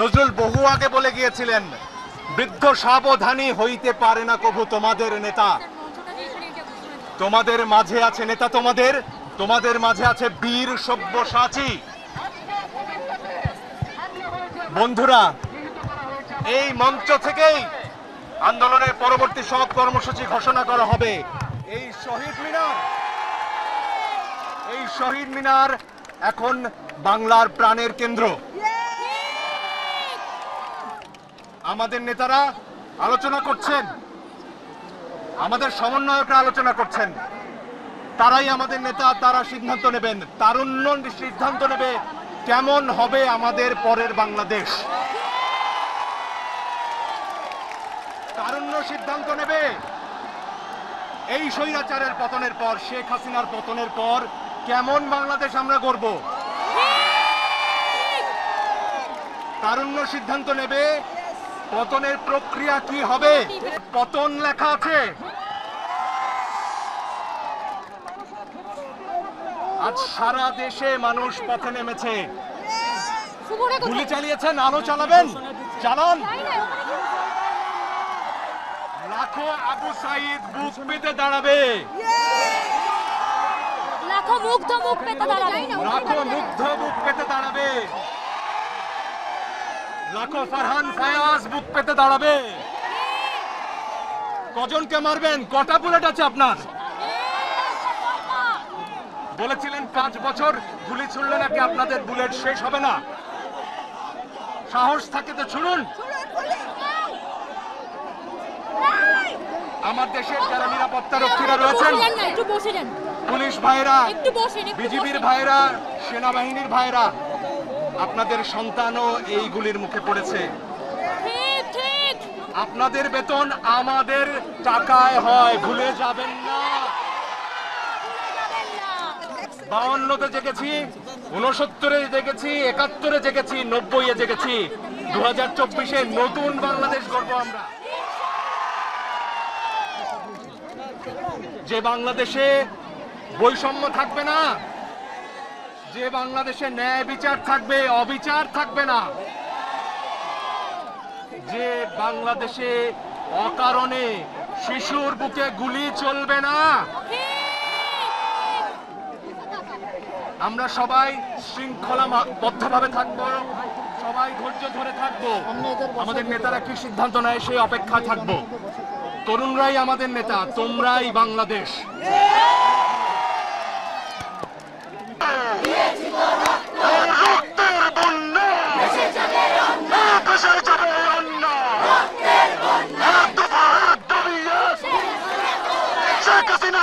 নজরুল বহু আগে বলে গিয়েছিলেন, বৃদ্ধ সাবধানী হইতে পারে না কভু তোমাদের নেতা। তোমাদের মাঝে আছে নেতা, তোমাদের মাঝে আছে বীর সব্যসাচী। বন্ধুরা, এই মঞ্চ থেকেই আন্দোলনের পরবর্তী সব কর্মসূচি ঘোষণা করা হবে। এই শহীদ মিনার এখন বাংলার প্রাণের কেন্দ্র। আমাদের নেতারা আলোচনা করছেন, আমাদের সমন্বয়করা আলোচনা করছেন, তারাই আমাদের নেতা, তারা সিদ্ধান্ত নেবেন। তারুণ্য সিদ্ধান্ত নেবে কেমন হবে আমাদের পরের বাংলাদেশ। তারুণ্য সিদ্ধান্ত নেবে এই স্বৈরাচারের পতনের পর, শেখ হাসিনার পতনের পর কেমন বাংলাদেশ আমরা গড়ব। তারুণ্য সিদ্ধান্ত নেবে পতনের প্রক্রিয়া কি হবে। পতন লেখা আছে। আজ সারা দেশে মানুষ পথে নেমেছে। গুলি চালিয়েছেন, আলো চালাবেন, চালান। লাখো আবু সাইদ বুক পেতে দাঁড়াবে, লাখো মুগ্ধ বুক পেতে দাঁড়াবে, লাখো ফারহান ফায়াজ বুক পেতে দাঁড়াবে। কজনকে মারবেন? কটা বুলেট আছে আপনার? বলেছিলেন 5 বছর গুলি ছুড়লে নাকি আপনাদের বুলেট শেষ হবে না। সাহস থাকে তো ছুড়ুন। আমার দেশের যারা নিরাপত্তা রক্ষীরা রয়েছেন, পুলিশ ভাইরা, বিজিবির ভাইরা, সেনাবাহিনীর ভাইরা, আপনাদের সন্তানও এই গুলির মুখে পড়েছে। আপনাদের বেতন আমাদের টাকায় হয়, ভুলে যাবেন না। 52-তে জেগেছি, 69-এ জেগেছি, 71-এ জেগেছি, 90-এ জেগেছি। 2024-এ নতুন বাংলাদেশ গড়ব আমরা। যে বাংলাদেশে বৈষম্য থাকবে না, যে বাংলাদেশে ন্যায় বিচার থাকবে, অবিচার থাকবে না, যে বাংলাদেশে অকারণে শিশুর বুকে গুলি চলবে না। আমরা সবাই শৃঙ্খলাবদ্ধভাবে থাকবো, সবাই ধৈর্য ধরে থাকবো। আমাদের নেতারা কি সিদ্ধান্ত নেয় সেই অপেক্ষায় থাকবো। তরুণরাই আমাদের নেতা, তোমরাই বাংলাদেশ। শেখ হাসিনা